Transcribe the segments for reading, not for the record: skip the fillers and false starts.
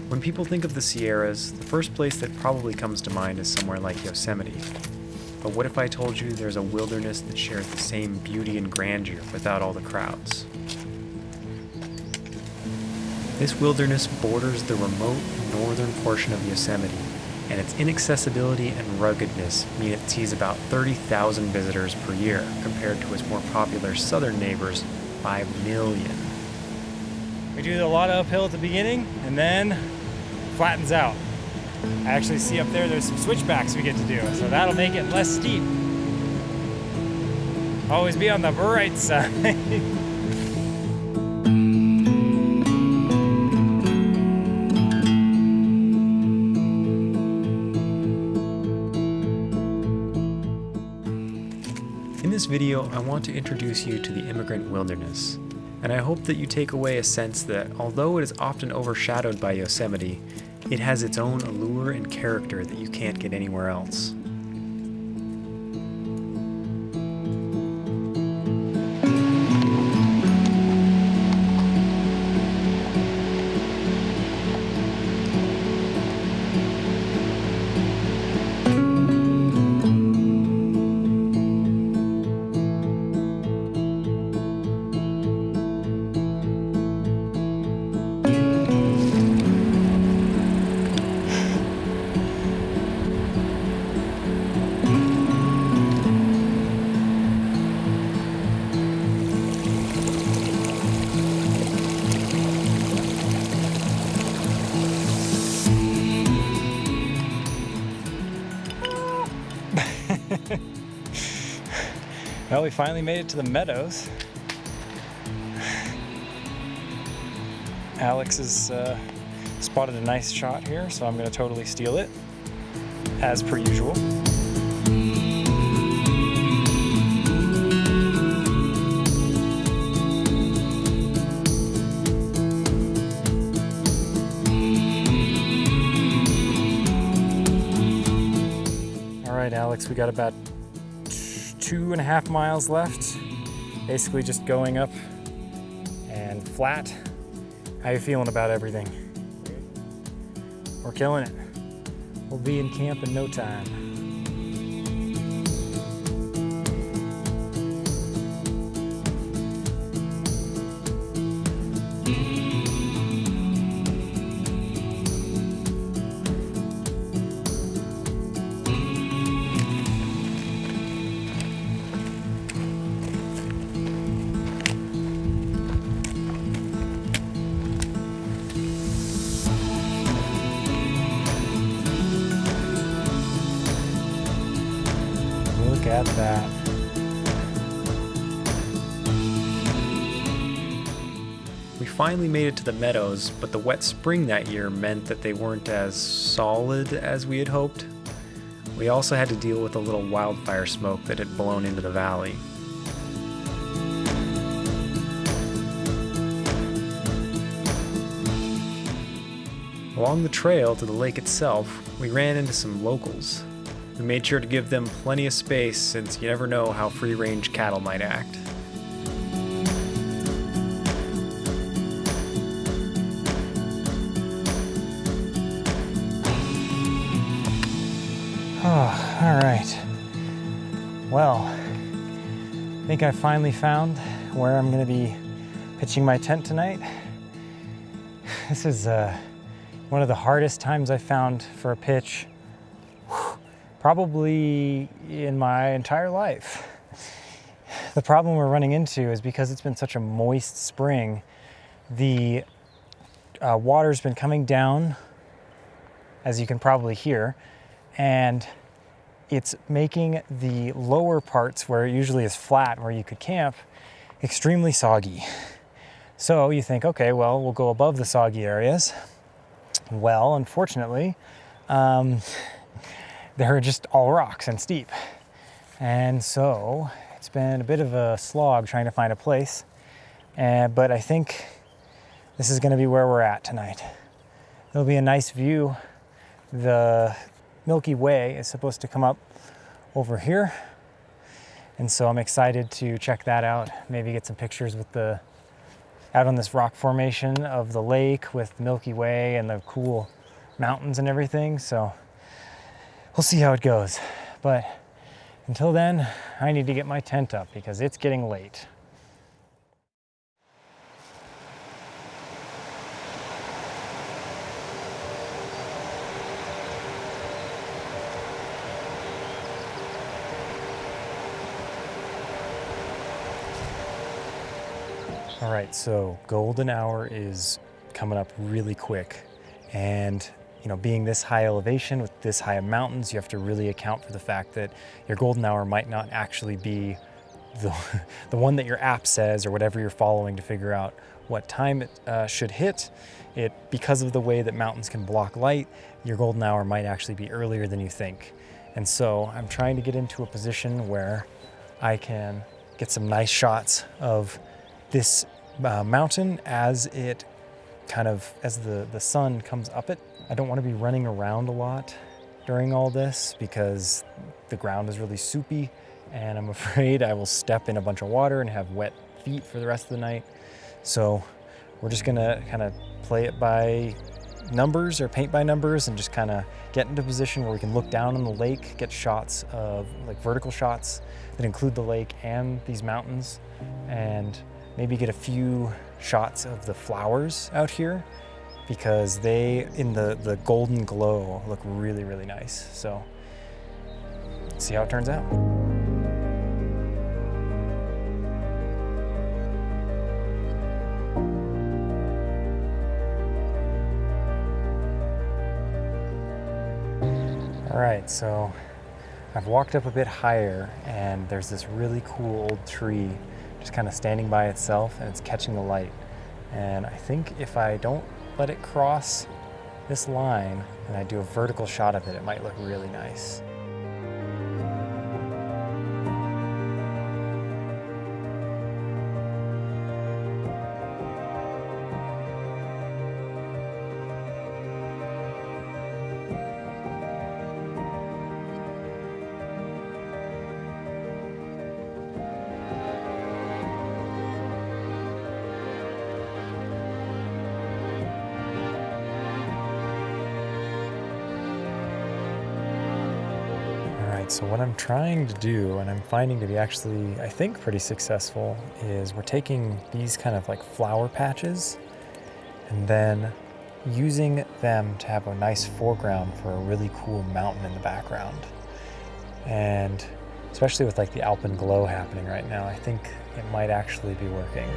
When people think of the Sierras, the first place that probably comes to mind is somewhere like Yosemite. But what if I told you there's a wilderness that shares the same beauty and grandeur without all the crowds? This wilderness borders the remote northern portion of Yosemite, and its inaccessibility and ruggedness mean it sees about 30,000 visitors per year compared to its more popular southern neighbors, 5 million. We do a lot of uphill at the beginning and then flattens out. I actually see up there's some switchbacks we get to do, so that'll make it less steep. Always be on the bright side. In this video, I want to introduce you to the Emigrant Wilderness, and I hope that you take away a sense that although it is often overshadowed by Yosemite, it has its own allure and character that you can't get anywhere else. Well, we finally made it to the meadows. Alex has spotted a nice shot here, so I'm going to totally steal it, as per usual. All right, Alex, we got about 2.5 miles left, basically just going up and flat. How you feeling about everything? We're killing it. We'll be in camp in no time. Look at that. We finally made it to the meadows, but the wet spring that year meant that they weren't as solid as we had hoped. We also had to deal with a little wildfire smoke that had blown into the valley. Along the trail to the lake itself, we ran into some locals. We made sure to give them plenty of space since you never know how free-range cattle might act. Oh, all right. Well, I think I finally found where I'm going to be pitching my tent tonight. This is one of the hardest times I've found for a pitch, probably in my entire life. The problem we're running into is because it's been such a moist spring, the water's been coming down, as you can probably hear, and it's making the lower parts where it usually is flat, where you could camp, extremely soggy. So you think, okay, well, we'll go above the soggy areas. Well, unfortunately, they're just all rocks and steep. And so it's been a bit of a slog trying to find a place. But I think this is going to be where we're at tonight. It'll be a nice view. The Milky Way is supposed to come up over here. And so I'm excited to check that out, maybe get some pictures with out on this rock formation of the lake with Milky Way and the cool mountains and everything. So we'll see how it goes. But until then, I need to get my tent up because it's getting late. All right, so golden hour is coming up really quick. And being this high elevation with this high of mountains, you have to really account for the fact that your golden hour might not actually be the one that your app says or whatever you're following to figure out what time it should hit. Because of the way that mountains can block light, your golden hour might actually be earlier than you think. And so I'm trying to get into a position where I can get some nice shots of this mountain as the sun comes up it. I don't want to be running around a lot during all this because the ground is really soupy and I'm afraid I will step in a bunch of water and have wet feet for the rest of the night. So we're just gonna kind of play it by numbers or paint by numbers and just kind of get into a position where we can look down on the lake, get shots of vertical shots that include the lake and these mountains, and maybe get a few shots of the flowers out here because they, in the golden glow, look really, really nice. So let's see how it turns out. All right, so I've walked up a bit higher and there's this really cool old tree just kind of standing by itself and it's catching the light. And I think if I don't let it cross this line and I do a vertical shot of it, it might look really nice. So what I'm trying to do, and I'm finding to be actually, I think, pretty successful, is we're taking these kind of flower patches and then using them to have a nice foreground for a really cool mountain in the background. And especially with the alpenglow happening right now, I think it might actually be working.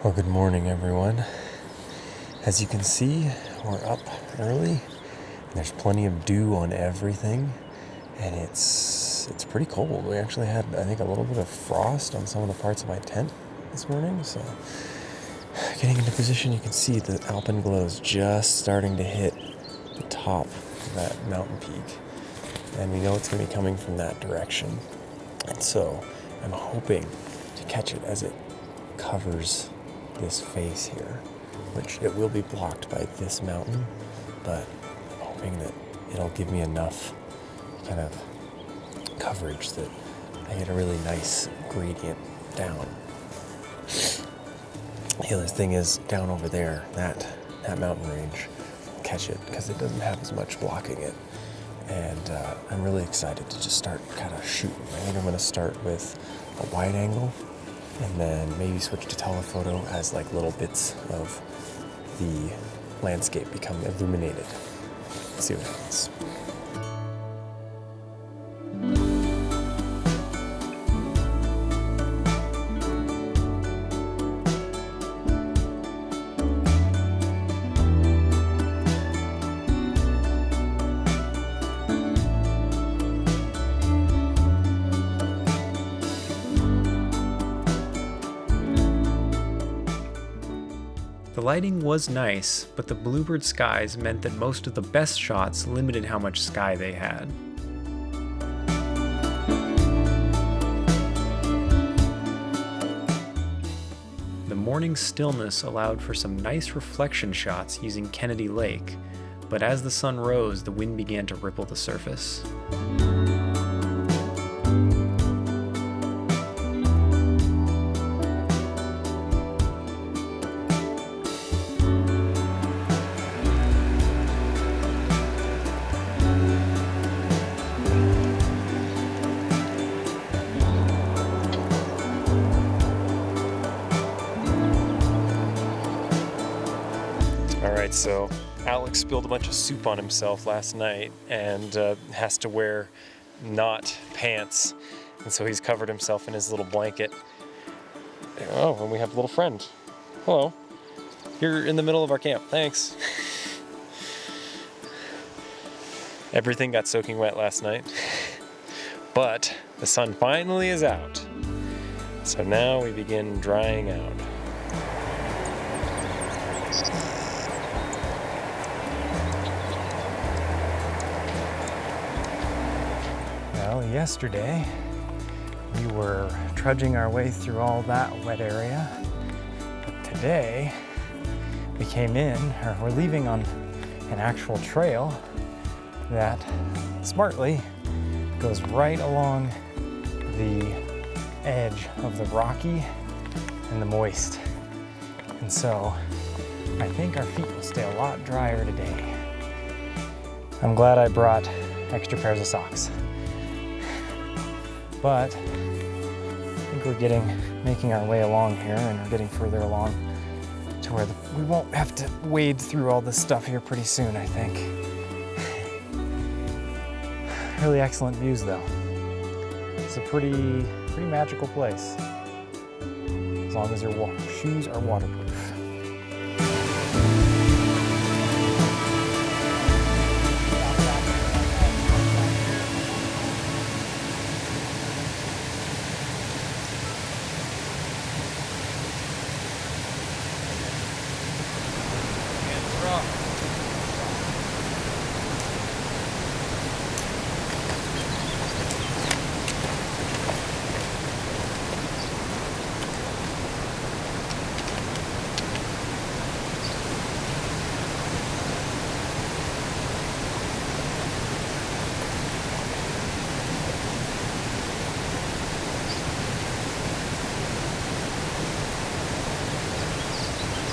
Well, good morning, everyone. As you can see, we're up early. There's plenty of dew on everything, and it's pretty cold. We actually had, I think, a little bit of frost on some of the parts of my tent this morning. So, getting into position, you can see the alpenglow is just starting to hit the top that mountain peak. And we know it's going to be coming from that direction. And so I'm hoping to catch it as it covers this face here, which it will be blocked by this mountain, but I'm hoping that it'll give me enough kind of coverage that I get a really nice gradient down. The other thing is down over there, that mountain range, I'll catch it because it doesn't have as much blocking it. And I'm really excited to just start kind of shooting. I think I'm going to start with a wide angle and then maybe switch to telephoto as like little bits of the landscape become illuminated. Let's see what happens. The lighting was nice, but the bluebird skies meant that most of the best shots limited how much sky they had. The morning stillness allowed for some nice reflection shots using Kennedy Lake, but as the sun rose, the wind began to ripple the surface. Alright, so Alex spilled a bunch of soup on himself last night and has to wear not pants, and so he's covered himself in his little blanket. Oh, and we have a little friend. Hello. You're in the middle of our camp. Thanks. Everything got soaking wet last night, but the sun finally is out. So now we begin drying out. Well, yesterday we were trudging our way through all that wet area, but today we came in, or we're leaving on an actual trail that smartly goes right along the edge of the rocky and the moist. And so I think our feet will stay a lot drier today. I'm glad I brought extra pairs of socks. But I think we're making our way along here, and we're getting further along to where we won't have to wade through all this stuff here pretty soon, I think. Really excellent views though. It's a pretty magical place, as long as your shoes are waterproof.